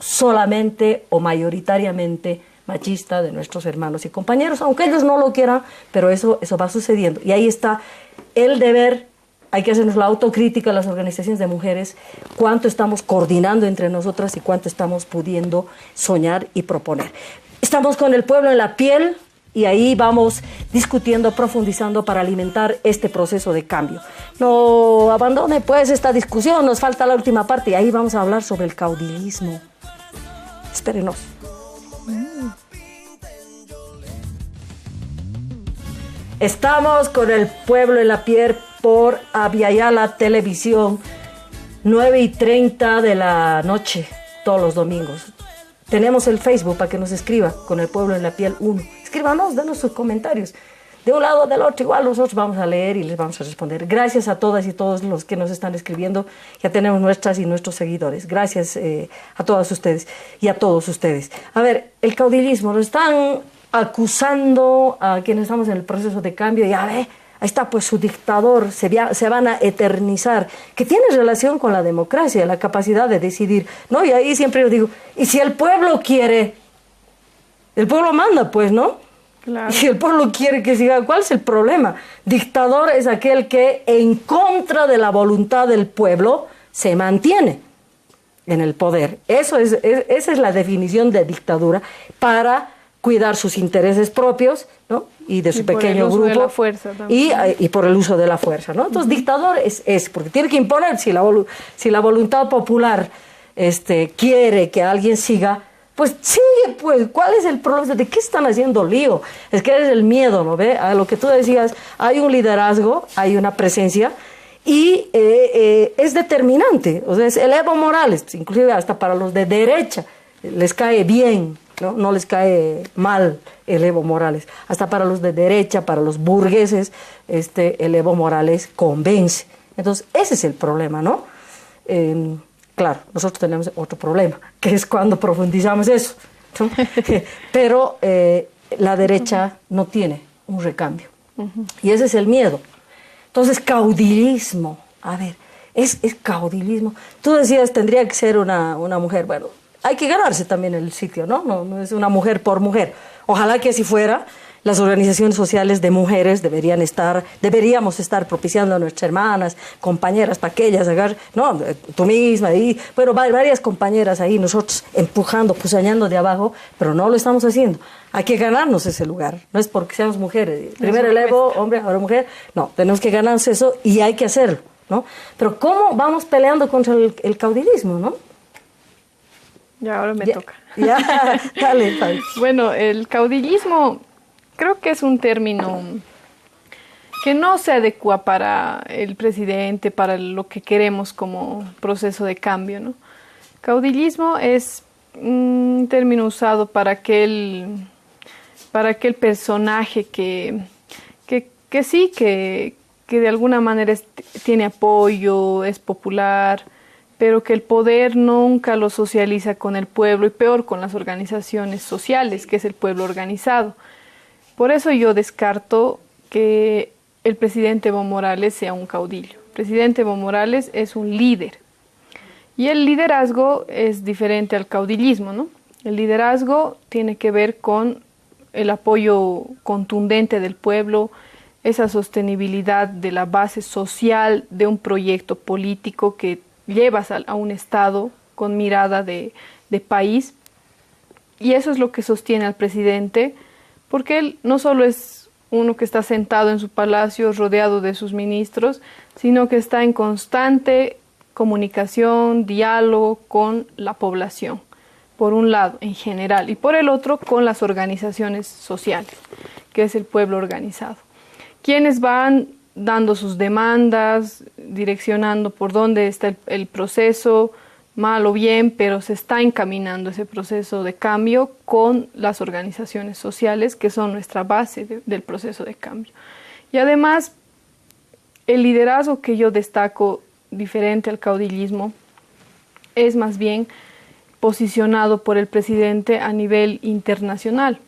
A: solamente o mayoritariamente machista de nuestros hermanos y compañeros, aunque ellos no lo quieran, pero eso va sucediendo. Y ahí está el deber, hay que hacernos la autocrítica a las organizaciones de mujeres, cuánto estamos coordinando entre nosotras y cuánto estamos pudiendo soñar y proponer. Estamos con el pueblo en la piel, Y ahí vamos discutiendo, profundizando para alimentar este proceso de cambio. No abandone pues esta discusión, nos falta la última parte y ahí vamos a hablar sobre el caudillismo. Espérenos. Estamos con el pueblo en la piel por Abya Televisión, 9:30 de la noche, todos los domingos. Tenemos el Facebook para que nos escriba, con el pueblo en la piel 1. Escríbanos, denos sus comentarios. De un lado o del otro, igual nosotros vamos a leer y les vamos a responder. Gracias a todas y todos los que nos están escribiendo. Ya tenemos nuestras y nuestros seguidores. Gracias a todas ustedes y a todos ustedes. A ver, el caudillismo, lo están acusando a quienes estamos en el proceso de cambio. Ya ve, ahí está pues su dictador, se van a eternizar, que tiene relación con la democracia, la capacidad de decidir, ¿no? Y ahí siempre yo digo, ¿y si el pueblo quiere? El pueblo manda, pues, ¿no?
B: Claro.
A: Y si el pueblo quiere que siga, ¿cuál es el problema? Dictador es aquel que en contra de la voluntad del pueblo se mantiene en el poder. Esa es la definición de dictadura, para cuidar sus intereses propios, ¿no? Y de su pequeño grupo. Y por el uso de la fuerza también. Y por el uso de la fuerza, ¿no? Entonces, dictador es porque tiene que imponer. Si la voluntad popular quiere que alguien siga, pues sigue, pues. ¿Cuál es el problema? ¿De qué están haciendo lío? Es que es el miedo, ¿no ve? A lo que tú decías, hay un liderazgo, hay una presencia, y es determinante. O sea, es el Evo Morales, inclusive hasta para los de derecha, les cae bien, no les cae mal el Evo Morales. Hasta para los de derecha, para los burgueses, el Evo Morales convence. Entonces, ese es el problema, ¿no? Claro, nosotros tenemos otro problema, que es cuando profundizamos eso, ¿no? Pero la derecha no tiene un recambio. Y ese es el miedo. Entonces, caudillismo. A ver, es caudillismo. Tú decías, tendría que ser una mujer. Bueno, hay que ganarse también el sitio, ¿no? No es una mujer por mujer. Ojalá que así fuera. Las organizaciones sociales de mujeres deberíamos estar propiciando a nuestras hermanas, compañeras, para que ellas hagan, no, tú misma, y, bueno, varias compañeras ahí, nosotros empujando, pusañando de abajo, pero no lo estamos haciendo. Hay que ganarnos ese lugar, no es porque seamos mujeres. Primero el Evo, hombre, ahora mujer, no, tenemos que ganarnos eso y hay que hacerlo, ¿no? Pero ¿cómo vamos peleando contra el caudillismo, no?
B: Ya, ahora me toca.
A: Ya, dale.
B: Bueno, el caudillismo creo que es un término que no se adecua para el presidente, para lo que queremos como proceso de cambio, ¿no? Caudillismo es un término usado para aquel personaje que sí, que de alguna manera tiene apoyo, es popular, pero que el poder nunca lo socializa con el pueblo y peor con las organizaciones sociales, que es el pueblo organizado. Por eso yo descarto que el presidente Evo Morales sea un caudillo. El presidente Evo Morales es un líder. Y el liderazgo es diferente al caudillismo, ¿no? El liderazgo tiene que ver con el apoyo contundente del pueblo, esa sostenibilidad de la base social de un proyecto político que llevas a un Estado con mirada de país. Y eso es lo que sostiene al presidente, porque él no solo es uno que está sentado en su palacio rodeado de sus ministros, sino que está en constante comunicación, diálogo con la población, por un lado, en general, y por el otro, con las organizaciones sociales, que es el pueblo organizado, quienes van dando sus demandas, direccionando por dónde está el proceso, mal o bien, pero se está encaminando ese proceso de cambio con las organizaciones sociales, que son nuestra base del proceso de cambio. Y además, el liderazgo que yo destaco, diferente al caudillismo, es más bien posicionado por el presidente a nivel internacional,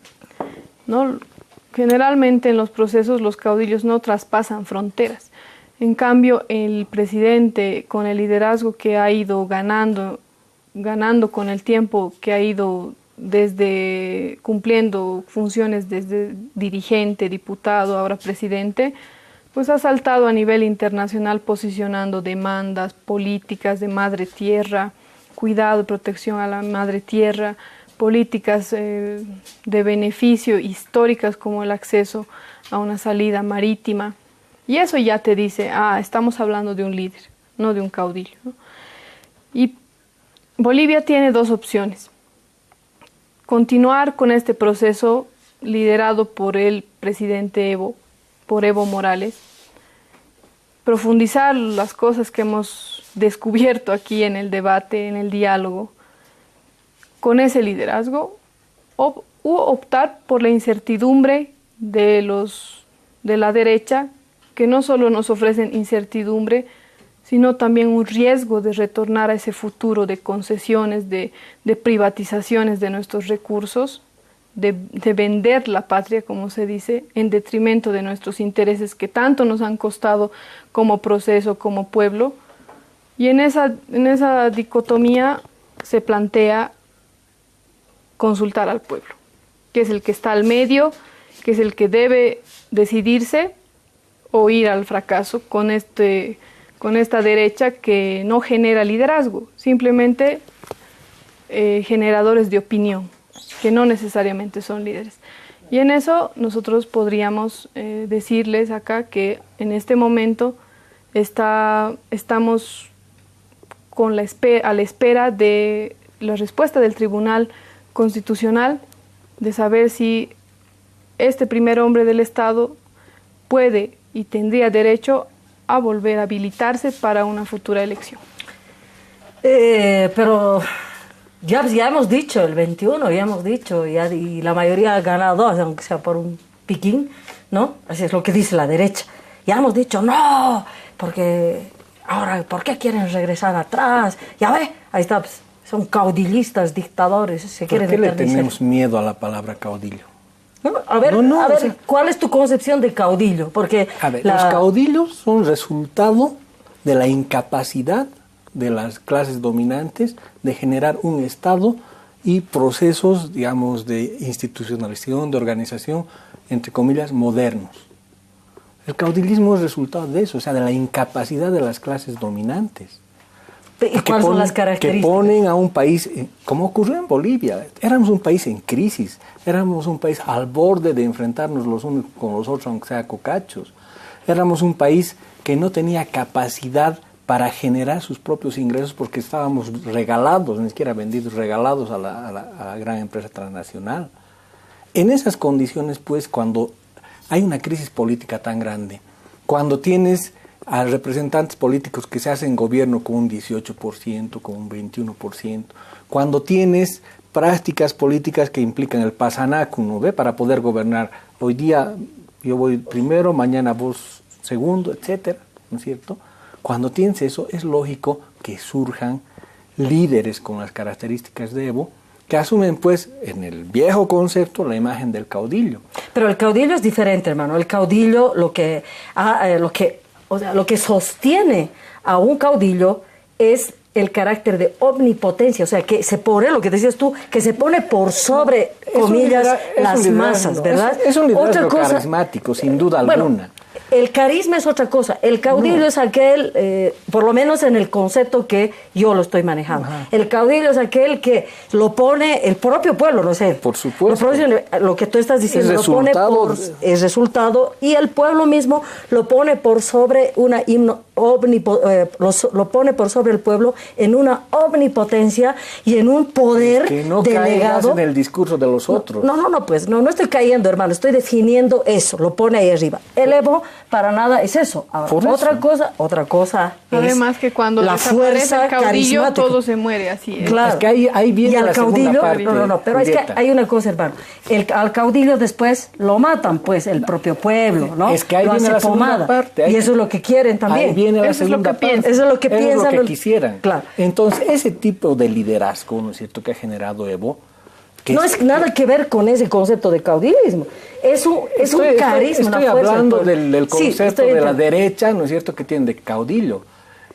B: ¿no? Generalmente en los procesos los caudillos no traspasan fronteras. En cambio, el presidente, con el liderazgo que ha ido ganando con el tiempo, que ha ido desde cumpliendo funciones desde dirigente, diputado, ahora presidente, pues ha saltado a nivel internacional posicionando demandas políticas de madre tierra, cuidado, protección a la madre tierra, políticas de beneficio históricas como el acceso a una salida marítima. Y eso ya te dice, estamos hablando de un líder, no de un caudillo, ¿no? Y Bolivia tiene dos opciones. Continuar con este proceso liderado por el presidente por Evo Morales, profundizar las cosas que hemos descubierto aquí en el debate, en el diálogo, con ese liderazgo, u optar por la incertidumbre de la derecha, que no solo nos ofrecen incertidumbre, sino también un riesgo de retornar a ese futuro de concesiones, de privatizaciones de nuestros recursos, de vender la patria, como se dice, en detrimento de nuestros intereses que tanto nos han costado como proceso, como pueblo. Y en esa dicotomía se plantea consultar al pueblo, que es el que está al medio, que es el que debe decidirse o ir al fracaso con esta derecha que no genera liderazgo, simplemente generadores de opinión, que no necesariamente son líderes. Y en eso nosotros podríamos decirles acá que en este momento estamos a la espera de la respuesta del Tribunal Constitucional, de saber si este primer hombre del Estado puede y tendría derecho a volver a habilitarse para una futura elección.
A: Pero ya hemos dicho, el 21 ya hemos dicho, y la mayoría ha ganado, aunque sea por un piquín, ¿no? Así es lo que dice la derecha. Ya hemos dicho, no, porque ahora, ¿por qué quieren regresar atrás? Ya ve, ahí está, pues, son caudillistas, dictadores.
C: ¿Por qué le tenemos miedo a la palabra caudillo?
A: No, a ver, o sea, ¿cuál es tu concepción de caudillo? Porque
C: los caudillos son resultado de la incapacidad de las clases dominantes de generar un Estado y procesos, digamos, de institucionalización, de organización, entre comillas, modernos. El caudillismo es resultado de eso, o sea, de la incapacidad de las clases dominantes.
A: ¿Y cuáles son las características?
C: Que ponen a un país, como ocurrió en Bolivia, éramos un país en crisis, éramos un país al borde de enfrentarnos los unos con los otros, aunque sea cocachos. Éramos un país que no tenía capacidad para generar sus propios ingresos porque estábamos regalados, ni siquiera vendidos, regalados a la gran empresa transnacional. En esas condiciones, pues, cuando hay una crisis política tan grande, cuando tienes a representantes políticos que se hacen gobierno con un 18%, con un 21%, cuando tienes prácticas políticas que implican el pasanáculo, ¿no ve? Para poder gobernar. Hoy día yo voy primero, mañana vos segundo, etcétera, ¿no es cierto? Cuando tienes eso, es lógico que surjan líderes con las características de Evo, que asumen, pues, en el viejo concepto, la imagen del caudillo.
A: Pero el caudillo es diferente, hermano. El caudillo, lo que sostiene a un caudillo es el carácter de omnipotencia, o sea, que se pone, lo que decías tú, que se pone por sobre, comillas, las masas, ¿verdad?
C: Es un liderazgo carismático, sin duda alguna.
A: El carisma es otra cosa. El caudillo es aquel, por lo menos en el concepto que yo lo estoy manejando. Ajá. El caudillo es aquel que lo pone el propio pueblo, no sé.
C: Por supuesto.
A: Lo que tú estás diciendo, lo pone por el resultado, y el pueblo mismo lo pone por sobre una lo pone por sobre el pueblo en una omnipotencia y en un poder
C: que no
A: delegado.
C: En el discurso de los otros.
A: No estoy cayendo, hermano, estoy definiendo eso, lo pone ahí arriba. El Evo para nada es eso. Ahora, otra cosa
B: además
A: es
B: que cuando
A: la fuerza
B: el caudillo todo se muere, así es.
A: Claro.
C: Es que ahí viene la segunda parte.
A: Pero es que hay una cosa, hermano. Al caudillo después lo matan, pues, el propio pueblo, ¿no?
C: Es que ahí
A: lo
C: viene la segunda parte.
A: Y eso es lo que quieren también.
C: Ahí viene la segunda parte.
A: Eso es lo que piensan.
C: Eso es lo que quisieran.
A: Claro.
C: Entonces, ese tipo de liderazgo, ¿no es cierto?, que ha generado Evo,
A: no es nada que ver con ese concepto de caudillismo. Es un carisma,
C: estoy
A: una fuerza.
C: Hablando del concepto de la derecha, ¿no es cierto?, que tiene de caudillo.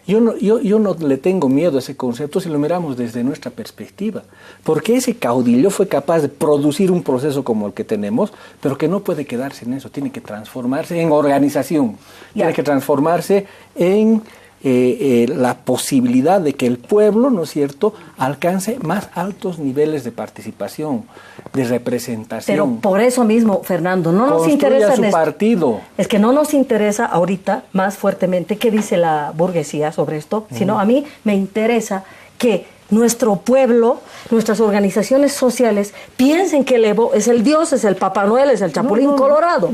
C: Yo no le tengo miedo a ese concepto si lo miramos desde nuestra perspectiva, porque ese caudillo fue capaz de producir un proceso como el que tenemos, pero que no puede quedarse en eso, tiene que transformarse en organización, tiene que transformarse en la posibilidad de que el pueblo, ¿no es cierto?, alcance más altos niveles de participación, de representación.
A: Pero por eso mismo, Fernando, no nos interesa
C: su partido.
A: Es que no nos interesa ahorita más fuertemente qué dice la burguesía sobre esto, sino a mí me interesa que nuestro pueblo, nuestras organizaciones sociales piensen que el Evo es el Dios, es el Papá Noel, es el Chapulín Colorado.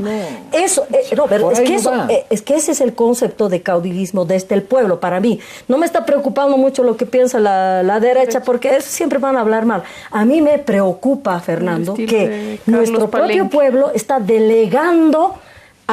A: Eso, pero es que ese es el concepto de caudilismo desde el pueblo para mí. No me está preocupando mucho lo que piensa la derecha, porque siempre van a hablar mal. A mí me preocupa, Fernando, que nuestro propio pueblo está delegando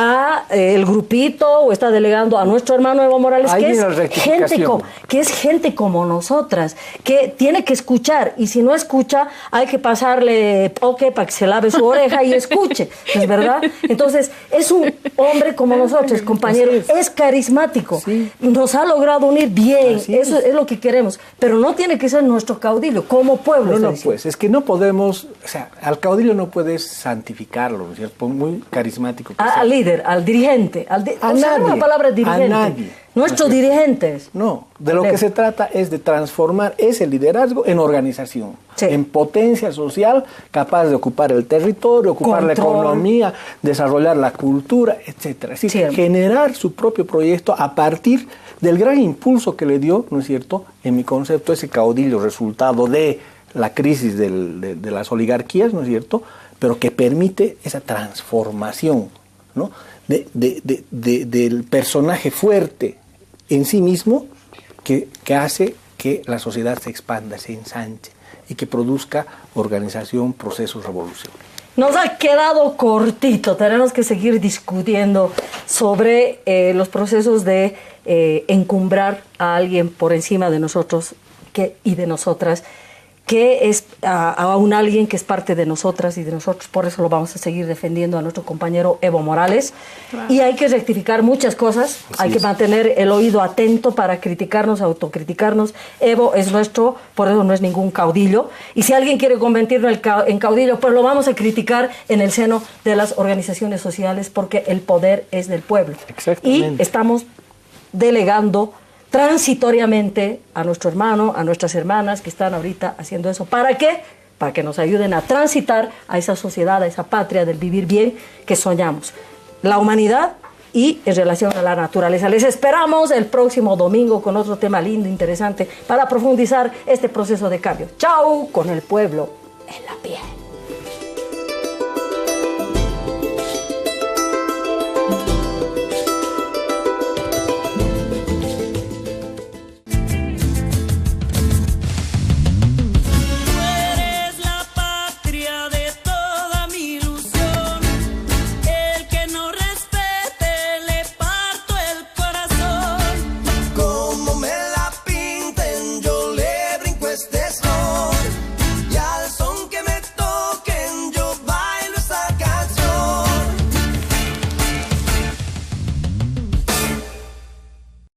A: a el grupito o está delegando a nuestro hermano Evo Morales, que es gente como nosotras, que tiene que escuchar, y si no escucha hay que pasarle poke para que se lave su oreja y escuche, ¿es verdad? Entonces es un hombre como nosotros, compañero, es carismático, nos ha logrado unir bien, eso es lo que queremos, pero no tiene que ser nuestro caudillo como pueblo.
C: No, pues es que no podemos, o sea, al caudillo no puedes santificarlo, ¿cierto? Por muy carismático que sea.
A: Al líder, al dirigente,
C: a nadie,
A: la palabra dirigente,
C: a nadie.
A: Nuestros dirigentes.
C: No, de lo que se trata es de transformar ese liderazgo en organización, en potencia social capaz de ocupar el territorio, ocupar la economía, desarrollar la cultura, etcétera. Es decir, generar su propio proyecto a partir del gran impulso que le dio, ¿no es cierto?, en mi concepto, ese caudillo resultado de la crisis de las oligarquías, ¿no es cierto?, pero que permite esa transformación, ¿no?, del personaje fuerte en sí mismo que hace que la sociedad se expanda, se ensanche y que produzca organización, procesos, revolución.
A: Nos ha quedado cortito, tenemos que seguir discutiendo sobre los procesos de encumbrar a alguien por encima de nosotros y de nosotras, que es a un alguien que es parte de nosotras y de nosotros. Por eso lo vamos a seguir defendiendo a nuestro compañero Evo Morales. Claro. Y hay que rectificar muchas cosas, hay que mantener el oído atento para criticarnos, autocriticarnos. Evo es nuestro, por eso no es ningún caudillo. Y si alguien quiere convertirlo en caudillo, pues lo vamos a criticar en el seno de las organizaciones sociales, porque el poder es del pueblo.
C: Exactamente.
A: Y estamos delegando transitoriamente a nuestro hermano, a nuestras hermanas que están ahorita haciendo eso. ¿Para qué? Para que nos ayuden a transitar a esa sociedad, a esa patria del vivir bien que soñamos. La humanidad y en relación a la naturaleza. Les esperamos el próximo domingo con otro tema lindo, interesante, para profundizar este proceso de cambio. ¡Chao! Con el pueblo en la piel.